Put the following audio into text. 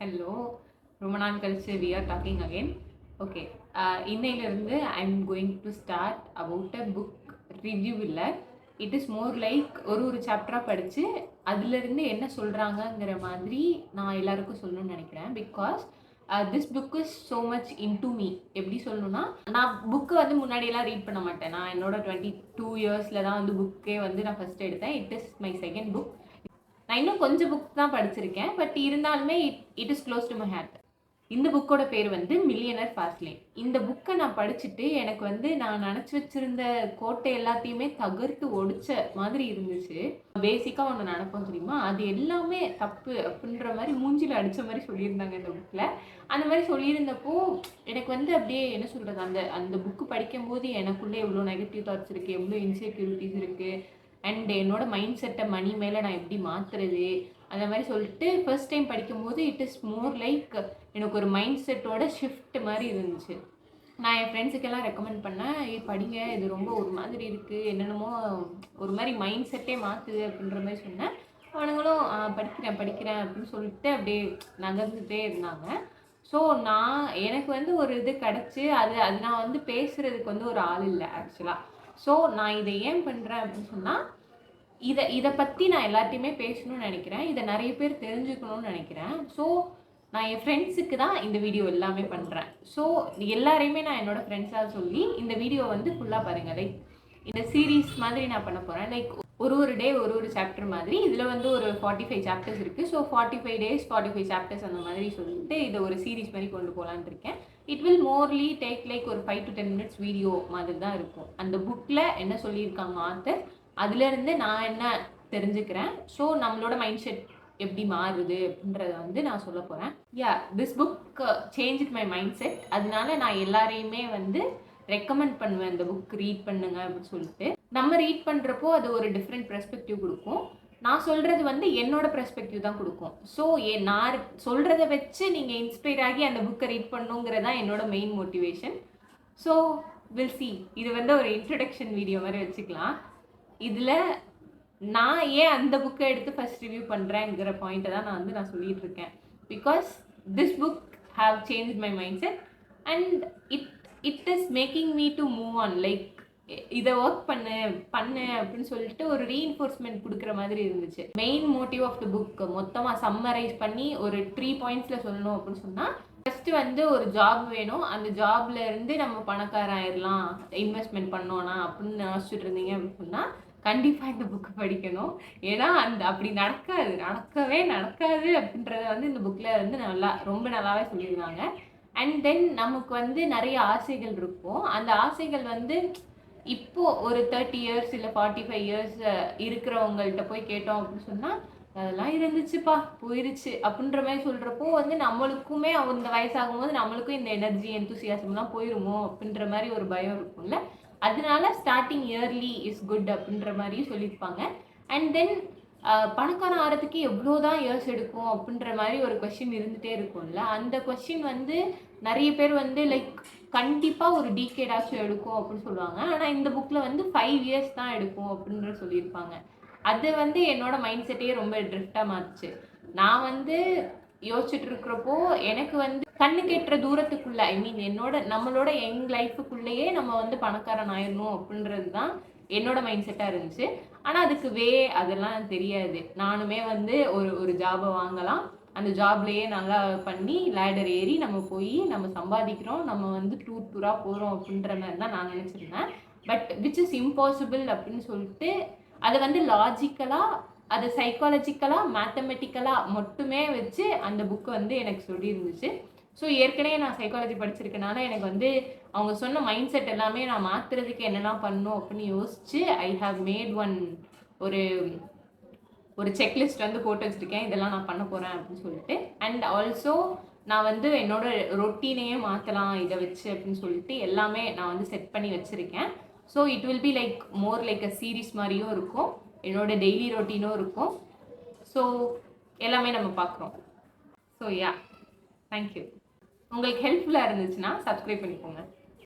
Hello, ரொம்ப நாள் கழிச்சு we are talking again. Okay, இன்னையிலிருந்து I am going to start about a book review. இல்லை, இட் இஸ் மோர் லைக் ஒரு சாப்டராக படித்து அதுலேருந்து என்ன சொல்கிறாங்கங்கிற மாதிரி நான் எல்லாருக்கும் சொல்லணும்னு நினைக்கிறேன். Because this book is so much into me. எப்படி சொல்லணும்னா, நான் புக்கு வந்து முன்னாடியெல்லாம் ரீட் பண்ண மாட்டேன். நான் என்னோட 22 இயர்ஸில் தான் வந்து புக்கே வந்து நான் ஃபஸ்ட் எடுத்தேன். It is my second book. நான் இன்னும் கொஞ்சம் புக் தான் படிச்சிருக்கேன், பட் இருந்தாலுமே it is close to my heart. இந்த புக்கோட பேர் வந்து மில்லியனர் ஃபாஸ்ட் லேன். இந்த புக்கை நான் படிச்சுட்டு எனக்கு வந்து நான் நினச்சி வச்சிருந்த கோட்டை எல்லாத்தையுமே தகர்த்து ஒடிச்ச மாதிரி இருந்துச்சு. பேசிக்காக ஒன்று நினைப்போம் தெரியுமா, அது எல்லாமே தப்பு அப்படின்ற மாதிரி மூஞ்சில் அடித்த மாதிரி சொல்லியிருந்தாங்க இந்த புக்கில். அந்த மாதிரி சொல்லியிருந்தப்போ எனக்கு வந்து அப்படியே என்ன சொல்கிறது, அந்த புக்கு படிக்கும்போது எனக்குள்ளே எவ்வளோ நெகட்டிவ் தாட்ஸ் இருக்குது, எவ்வளோ இன்செக்யூரிட்டிஸ் இருக்குது, அண்ட் என்னோட மைண்ட் செட்டை மணி மேலே நான் எப்படி மாற்றுறது, அந்த மாதிரி சொல்லிட்டு ஃபர்ஸ்ட் டைம் படிக்கும்போது இட் இஸ் மோர் லைக் எனக்கு ஒரு மைண்ட் செட்டோட ஷிஃப்ட் மாதிரி இருந்துச்சு. நான் என் ஃப்ரெண்ட்ஸுக்கெல்லாம் ரெக்கமெண்ட் பண்ணேன், படிங்க, இது ரொம்ப ஒரு மாதிரி இருக்குது, என்னென்னமோ ஒரு மாதிரி மைண்ட் செட்டே மாற்றுது அப்படின்ற மாதிரி சொன்னேன். அவனுங்களும் படிக்கிறேன் அப்படின்னு சொல்லிட்டு அப்படியே நகர்ந்துகிட்டே இருந்தாங்க. ஸோ எனக்கு வந்து ஒரு இது கிடச்சி அது நான் வந்து பேசுகிறதுக்கு வந்து ஒரு ஆள் இல்லை ஆக்சுவலாக. ஸோ நான் இதை ஏன் பண்ணுறேன் அப்படின்னு சொன்னால், இதை பற்றி நான் எல்லாத்தையுமே பேசணும்னு நினைக்கிறேன். இதை நிறைய பேர் தெரிஞ்சுக்கணும்னு நினைக்கிறேன். ஸோ நான் என் ஃப்ரெண்ட்ஸுக்கு தான் இந்த வீடியோ எல்லாமே பண்ணுறேன். ஸோ எல்லாரையுமே நான் என்னோடய ஃப்ரெண்ட்ஸாக சொல்லி இந்த வீடியோ வந்து ஃபுல்லாக பாருங்கள். லைக் இந்த சீரீஸ் மாதிரி நான் பண்ண போகிறேன். லைக் ஒரு டே ஒரு சாப்டர் மாதிரி. இதில் வந்து ஒரு 45 சாப்டர்ஸ் இருக்குது. ஸோ 45 days 45 சாப்டர்ஸ் அந்த மாதிரி சொல்லிட்டு இதை ஒரு சீரீஸ் மாதிரி கொண்டு போகலான்னு இருக்கேன். It will Morley take like ஒரு 5 to 10 minutes வீடியோ மாதிரி தான் இருக்கும். அந்த புக்கில் என்ன சொல்லியிருக்காங்க ஆத்தர், அதுலேருந்து நான் என்ன தெரிஞ்சுக்கிறேன், ஸோ நம்மளோட மைண்ட் செட் எப்படி மாறுது அப்படின்றத வந்து நான் சொல்ல போகிறேன். This book change my mind set. அதனால நான் எல்லாரையுமே வந்து ரெக்கமெண்ட் பண்ணுவேன், இந்த புக் ரீட் பண்ணுங்க அப்படின்னு சொல்லிட்டு. நம்ம ரீட் பண்ணுறப்போ அது ஒரு டிஃப்ரெண்ட் பெர்ஸ்பெக்டிவ் கொடுக்கும். நான் சொல்கிறது வந்து என்னோட பெர்ஸ்பெக்டிவ் தான் கொடுக்கும். ஸோ நான் சொல்கிறத வச்சு நீங்கள் இன்ஸ்பயர் ஆகி அந்த புக்கை ரீட் பண்ணுங்கிறதான் என்னோட main motivation. So will see. இது வந்து ஒரு இன்ட்ரடக்ஷன் வீடியோ மாதிரி வச்சுக்கலாம். இதில் நான் ஏன் அந்த புக்கை எடுத்து ஃபர்ஸ்ட் ரிவ்யூ பண்ணுறேங்கிற பாயிண்ட்டை தான் நான் சொல்லிட்டு இருக்கேன். Because this book have change my mindset and it is making me to move on. Like இதை ஒர்க் பண்ணு அப்படின்னு சொல்லிட்டு ஒரு ரீஎன்ஃபோர்ஸ்மெண்ட் கொடுக்குற மாதிரி இருந்துச்சு. Main motive of the book மொத்தமாக சம்மரைஸ் பண்ணி ஒரு 3 points சொல்லணும் அப்படின்னு சொன்னால், ஃபஸ்ட்டு வந்து ஒரு ஜாப் வேணும். அந்த ஜாப்ல இருந்து நம்ம பணக்காரன் ஆயிடலாம் இன்வெஸ்ட்மெண்ட் பண்ணோன்னா அப்படின்னு நினச்சிட்டு இருந்தீங்க அப்படின்னு சொன்னால் கண்டிப்பாக இந்த புக்கு படிக்கணும். ஏன்னா அப்படி நடக்கவே நடக்காது அப்படின்றத வந்து இந்த புக்கில் வந்து ரொம்ப நல்லாவே சொல்லியிருக்காங்க. அண்ட் தென் நமக்கு வந்து நிறைய ஆசைகள் இருக்கும். அந்த ஆசைகள் வந்து இப்போ ஒரு 30 years இல்லை 45 years இருக்கிறவங்கள்ட்ட போய் கேட்டோம் அப்படின்னு சொன்னால், அதெல்லாம் இருந்துச்சுப்பா போயிருச்சு அப்படின்ற மாதிரி சொல்கிறப்போ வந்து நம்மளுக்குமே அந்த வயசாகும் போது நம்மளுக்கும் இந்த எனர்ஜி எந்தூசியாசம்லாம் போயிருமோ அப்படின்ற மாதிரி ஒரு பயம் இருக்கும்ல. அதனால ஸ்டார்டிங் இயர்லி இஸ் குட் அப்படின்ற மாதிரியும் சொல்லியிருப்பாங்க. அண்ட் தென் பணக்காரன் ஆகிறதுக்கு எவ்வளோதான் இயர்ஸ் எடுக்கும் அப்படின்ற மாதிரி ஒரு கொஸ்டின் இருந்துகிட்டே இருக்கும்ல. அந்த கொஸ்டின் வந்து நிறைய பேர் வந்து லைக் கண்டிப்பாக ஒரு டீகேடாச்சும் எடுக்கும் அப்படின்னு சொல்லுவாங்க. ஆனால் இந்த புக்கில் வந்து 5 years தான் எடுக்கும் அப்படின்ற சொல்லியிருப்பாங்க. அது வந்து என்னோட மைண்ட் செட்டையே ரொம்ப ட்ரிஃப்டாக மாற்றுச்சு. நான் வந்து யோசிச்சுட்டு இருக்கிறப்போ எனக்கு வந்து கண்ணு கெட்டுற தூரத்துக்குள்ள, ஐ மீன் நம்மளோட யங் லைஃபுக்குள்ளேயே நம்ம வந்து பணக்காரன் ஆயிடணும் அப்படின்றது தான் என்னோட மைண்ட் செட்டாக இருந்துச்சு. ஆனால் அதுக்கு அதெல்லாம் தெரியாது. நானுமே வந்து ஒரு ஜாபை வாங்கலாம், அந்த ஜாப்லேயே நல்லா பண்ணி லேடர் ஏறி நம்ம போய் நம்ம சம்பாதிக்கிறோம், நம்ம வந்து டூராக போகிறோம் அப்படின்ற மாதிரி தான் நான் நினச்சிருந்தேன். பட் விச் இஸ் இம்பாசிபிள் அப்படின்னு சொல்லிட்டு அதை வந்து லாஜிக்கலாக, அது சைக்காலஜிக்கலாக, மேத்தமெட்டிக்கலாக மட்டுமே வச்சு அந்த புக்கு வந்து எனக்கு சொல்லியிருந்துச்சு. ஸோ ஏற்கனவே நான் சைக்காலஜி படிச்சிருக்கனால எனக்கு வந்து அவங்க சொன்ன மைண்ட் செட் எல்லாமே நான் மாற்றுறதுக்கு என்னெல்லாம் பண்ணணும் அப்படின்னு யோசிச்சு ஐ ஹாவ் மேட் ஒரு செக்லிஸ்ட் வந்து போட்டு வச்சுருக்கேன், இதெல்லாம் நான் பண்ண போகிறேன் அப்படின்னு சொல்லிட்டு. அண்ட் ஆல்சோ நான் வந்து என்னோட ரொட்டீனையே மாற்றலாம் இதை வச்சு அப்படின்னு சொல்லிட்டு எல்லாமே நான் வந்து செட் பண்ணி வச்சுருக்கேன். So it will be like more like a series மாதிரியும் இருக்கும், என்னோட டெய்லி ரொட்டீனும் இருக்கும். ஸோ எல்லாமே நம்ம பார்க்குறோம். So thank you. உங்களுக்கு ஹெல்ப்ஃபுல்லாக இருந்துச்சுன்னா சப்ஸ்கிரைப் பண்ணிக்கோங்க.